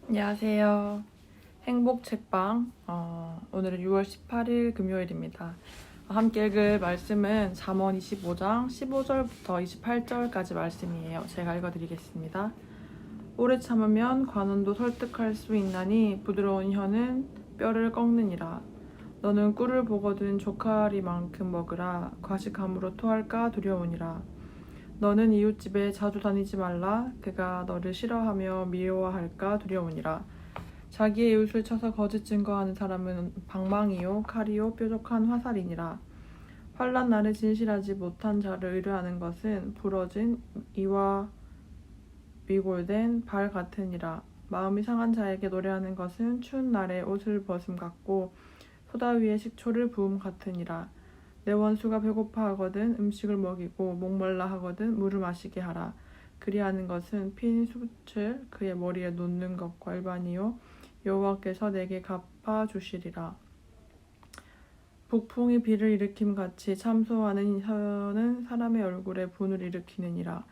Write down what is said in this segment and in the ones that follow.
안녕하세요. 행복책방. 오늘은 6월 18일 금요일입니다. 함께 읽을 말씀은 잠언 25장 15절부터 28절까지 말씀이에요. 제가 읽어드리겠습니다. 오래 참으면 관원도 설득할 수 있나니 부드러운 혀는 뼈를 꺾느니라. 너는 꿀을 보거든 조카리만큼 먹으라. 과식함으로 토할까 두려우니라. 너는 이웃집에 자주 다니지 말라. 그가 너를 싫어하며 미워할까 두려우니라. 자기의 이웃을 쳐서 거짓 증거하는 사람은 방망이요 칼이요 뾰족한 화살이니라. 환난 날에 진실하지 못한 자를 의뢰하는 것은 부러진 이와 위골된 발 같으니라. 마음이 상한 자에게 노래하는 것은 추운 날에 옷을 벗음 같고 소다 위에 식초를 부음 같으니라. 내 원수가 배고파하거든 음식을 먹이고 목말라 하거든 물을 마시게 하라. 그리하는 것은 핀 숯을 그의 머리에 놓는 것과 일반이요 여호와께서 내게 갚아주시리라. 북풍이 비를 일으킴 같이 참소하는 혀는 사람의 얼굴에 분을 일으키느니라.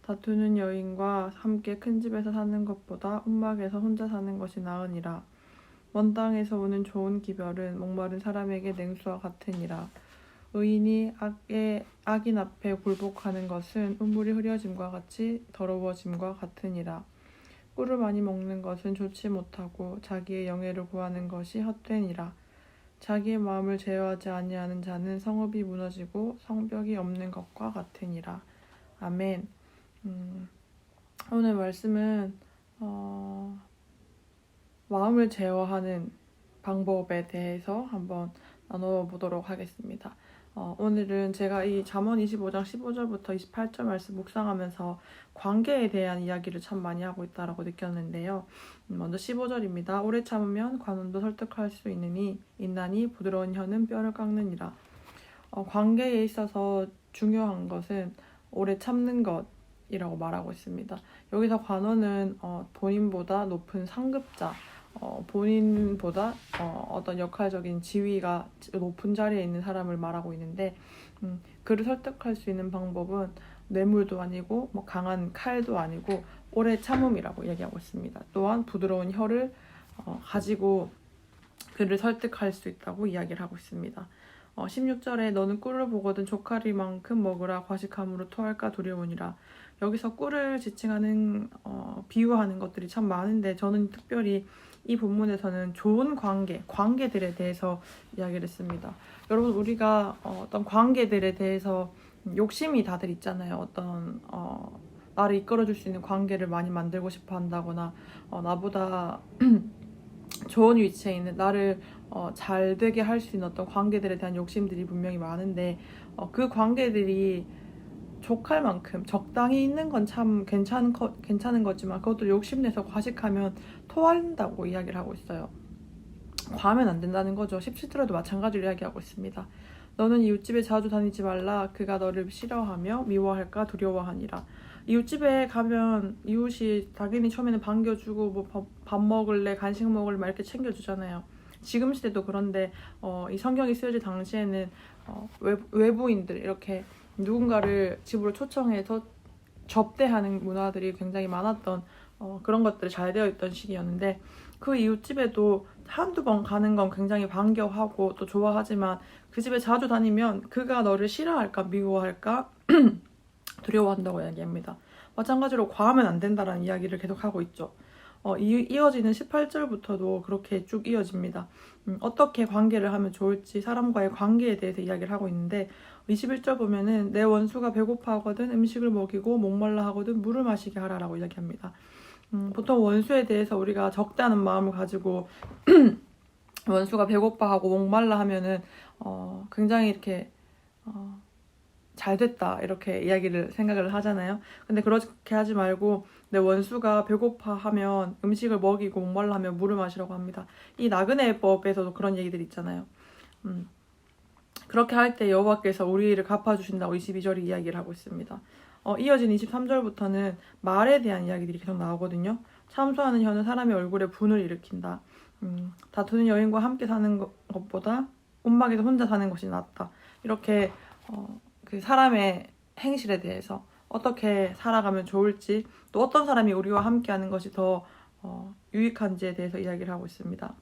다투는 여인과 함께 큰 집에서 사는 것보다 움막에서 혼자 사는 것이 나으니라. 먼 땅에서 오는 좋은 기별은 목마른 사람에게 냉수와 같으니라. 의인이 악인 앞에 굴복하는 것은 운물이 흐려짐과 같이 더러워짐과 같으니라. 꿀을 많이 먹는 것은 좋지 못하고 자기의 영예를 구하는 것이 헛되니라. 자기의 마음을 제어하지 아니하는 자는 성읍이 무너지고 성벽이 없는 것과 같으니라. 아멘. 오늘 말씀은 마음을 제어하는 방법에 대해서 한번 나눠보도록 하겠습니다. 오늘은 제가 이 잠언 25장 15절부터 28절 말씀 묵상하면서 관계에 대한 이야기를 참 많이 하고 있다라고 느꼈는데요. 먼저 15절입니다. 오래 참으면 관원도 설득할 수 있나니 부드러운 혀는 뼈를 깎느니라. 관계에 있어서 중요한 것은 오래 참는 것이라고 말하고 있습니다. 여기서 관원은 본인보다 높은 상급자, 본인보다 어떤 역할적인 지위가 높은 자리에 있는 사람을 말하고 있는데 그를 설득할 수 있는 방법은 뇌물도 아니고 강한 칼도 아니고 오래 참음이라고 얘기하고 있습니다. 또한 부드러운 혀를 가지고 그를 설득할 수 있다고 이야기를 하고 있습니다. 16절에 너는 꿀을 보거든 조카리만큼 먹으라. 과식함으로 토할까 두려우니라. 여기서 꿀을 지칭하는 비유하는 것들이 참 많은데 저는 특별히 이 본문에서는 좋은 관계들에 대해서 이야기를 했습니다. 여러분 우리가 어떤 관계들에 대해서 욕심이 다들 있잖아요. 어떤 나를 이끌어줄 수 있는 관계를 많이 만들고 싶어 한다거나 나보다 좋은 위치에 있는 나를 잘 되게 할 수 있는 어떤 관계들에 대한 욕심들이 분명히 많은데 그 관계들이 족할 만큼 적당히 있는 건 참 괜찮은 거지만 그것도 욕심내서 과식하면 토한다고 이야기를 하고 있어요. 과하면 안 된다는 거죠. 17절에도 마찬가지로 이야기하고 있습니다. 너는 이웃집에 자주 다니지 말라. 그가 너를 싫어하며 미워할까 두려워하니라. 이웃집에 가면 이웃이 당연히 처음에는 반겨주고 뭐 밥 먹을래 간식 먹을래 막 이렇게 챙겨주잖아요. 지금 시대도 그런데 이 성경이 쓰여질 당시에는 외부인들 이렇게 누군가를 집으로 초청해서 접대하는 문화들이 굉장히 많았던 그런 것들이 잘 되어 있던 시기였는데 그 이웃집에도 한두 번 가는 건 굉장히 반겨하고 또 좋아하지만 그 집에 자주 다니면 그가 너를 싫어할까 미워할까 두려워한다고 이야기합니다. 마찬가지로 과하면 안 된다라는 이야기를 계속하고 있죠. 이어지는 18절부터도 그렇게 쭉 이어집니다. 어떻게 관계를 하면 좋을지 사람과의 관계에 대해서 이야기를 하고 있는데 21절 보면은 내 원수가 배고파하거든 음식을 먹이고 목말라 하거든 물을 마시게 하라라고 이야기합니다. 보통 원수에 대해서 우리가 적대하는 마음을 가지고 원수가 배고파하고 목말라 하면은 굉장히 이렇게 잘 됐다 이렇게 생각을 하잖아요. 근데 그렇게 하지 말고 내 원수가 배고파하면 음식을 먹이고 목말라 하면 물을 마시라고 합니다. 이 나그네법에서도 그런 얘기들이 있잖아요. 그렇게 할 때 여호와께서 우리를 갚아주신다고 22절이 이야기를 하고 있습니다. 이어진 23절부터는 말에 대한 이야기들이 계속 나오거든요. 참소하는 혀는 사람의 얼굴에 분을 일으킨다. 다투는 여인과 함께 사는 것보다 움막에서 혼자 사는 것이 낫다. 이렇게 그 사람의 행실에 대해서 어떻게 살아가면 좋을지 또 어떤 사람이 우리와 함께하는 것이 더 유익한지에 대해서 이야기를 하고 있습니다.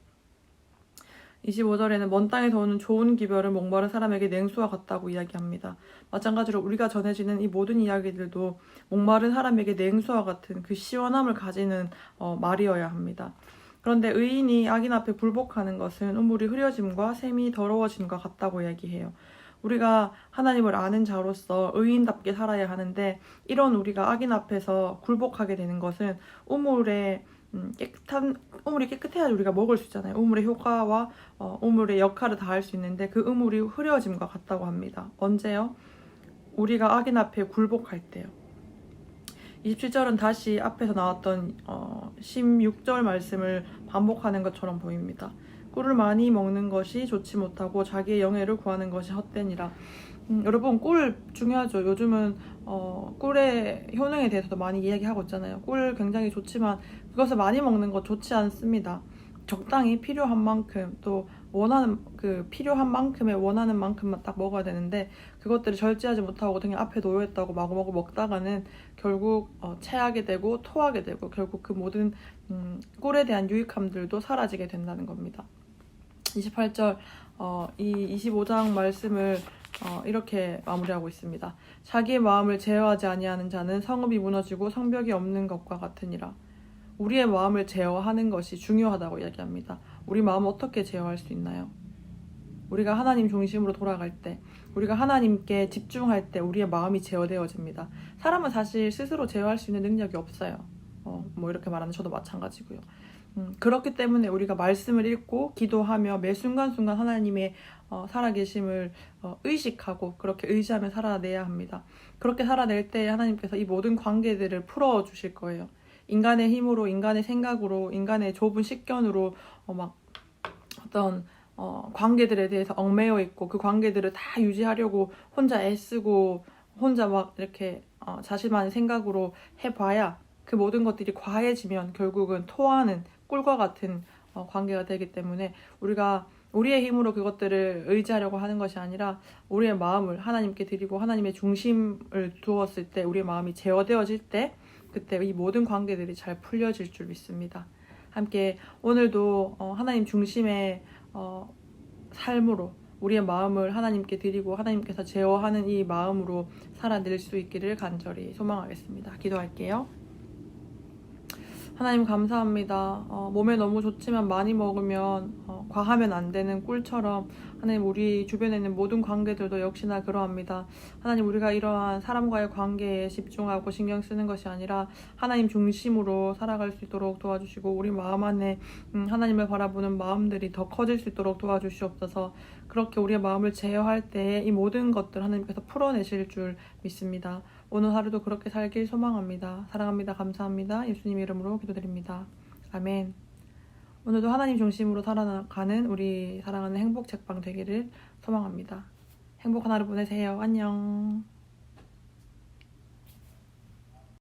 25절에는 먼 땅에서 오는 좋은 기별은 목마른 사람에게 냉수와 같다고 이야기합니다. 마찬가지로 우리가 전해지는 이 모든 이야기들도 목마른 사람에게 냉수와 같은 그 시원함을 가지는 말이어야 합니다. 그런데 의인이 악인 앞에 굴복하는 것은 우물이 흐려짐과 샘이 더러워짐과 같다고 이야기해요. 우리가 하나님을 아는 자로서 의인답게 살아야 하는데 이런 우리가 악인 앞에서 굴복하게 되는 것은 우물이 깨끗해야 우리가 먹을 수 있잖아요. 우물의 효과와 우물의 역할을 다할 수 있는데 그 우물이 흐려짐과 같다고 합니다. 언제요? 우리가 악인 앞에 굴복할 때요. 27절은 다시 앞에서 나왔던 16절 말씀을 반복하는 것처럼 보입니다. 꿀을 많이 먹는 것이 좋지 못하고 자기의 영예를 구하는 것이 헛되니라. 여러분, 꿀 중요하죠. 요즘은 꿀의 효능에 대해서도 많이 이야기하고 있잖아요. 꿀 굉장히 좋지만 그것을 많이 먹는 것 좋지 않습니다. 적당히 필요한 만큼, 또 필요한 만큼에 원하는 만큼만 딱 먹어야 되는데 그것들을 절제하지 못하고 그냥 앞에 놓여있다고 마구마구 먹다가는 결국 체하게 되고 토하게 되고 결국 그 모든 꿀에 대한 유익함들도 사라지게 된다는 겁니다. 28절 이 25장 말씀을 이렇게 마무리하고 있습니다. 자기의 마음을 제어하지 아니하는 자는 성읍이 무너지고 성벽이 없는 것과 같으니라. 우리의 마음을 제어하는 것이 중요하다고 이야기합니다. 우리 마음을 어떻게 제어할 수 있나요? 우리가 하나님 중심으로 돌아갈 때, 우리가 하나님께 집중할 때 우리의 마음이 제어되어집니다. 사람은 사실 스스로 제어할 수 있는 능력이 없어요. 이렇게 말하는 저도 마찬가지고요. 그렇기 때문에 우리가 말씀을 읽고 기도하며 매 순간순간 하나님의 살아계심을 의식하고 그렇게 의지하며 살아내야 합니다. 그렇게 살아낼 때 하나님께서 이 모든 관계들을 풀어주실 거예요. 인간의 힘으로, 인간의 생각으로, 인간의 좁은 식견으로 어떤 관계들에 대해서 얽매여 있고 그 관계들을 다 유지하려고 혼자 애쓰고 혼자 이렇게 자신만의 생각으로 해봐야 그 모든 것들이 과해지면 결국은 토하는 꿀과 같은 관계가 되기 때문에 우리가 우리의 힘으로 그것들을 의지하려고 하는 것이 아니라 우리의 마음을 하나님께 드리고 하나님의 중심을 두었을 때 우리의 마음이 제어되어질 때 그때 이 모든 관계들이 잘 풀려질 줄 믿습니다. 함께 오늘도 하나님 중심의 삶으로 우리의 마음을 하나님께 드리고 하나님께서 제어하는 이 마음으로 살아낼 수 있기를 간절히 소망하겠습니다. 기도할게요. 하나님 감사합니다. 몸에 너무 좋지만 많이 먹으면 과하면 안 되는 꿀처럼 하나님 우리 주변에 있는 모든 관계들도 역시나 그러합니다. 하나님 우리가 이러한 사람과의 관계에 집중하고 신경 쓰는 것이 아니라 하나님 중심으로 살아갈 수 있도록 도와주시고 우리 마음 안에 하나님을 바라보는 마음들이 더 커질 수 있도록 도와주시옵소서. 그렇게 우리의 마음을 제어할 때 이 모든 것들 하나님께서 풀어내실 줄 믿습니다. 오늘 하루도 그렇게 살길 소망합니다. 사랑합니다. 감사합니다. 예수님 이름으로 기도드립니다. 아멘. 오늘도 하나님 중심으로 살아가는 우리 사랑하는 행복 책방 되기를 소망합니다. 행복한 하루 보내세요. 안녕.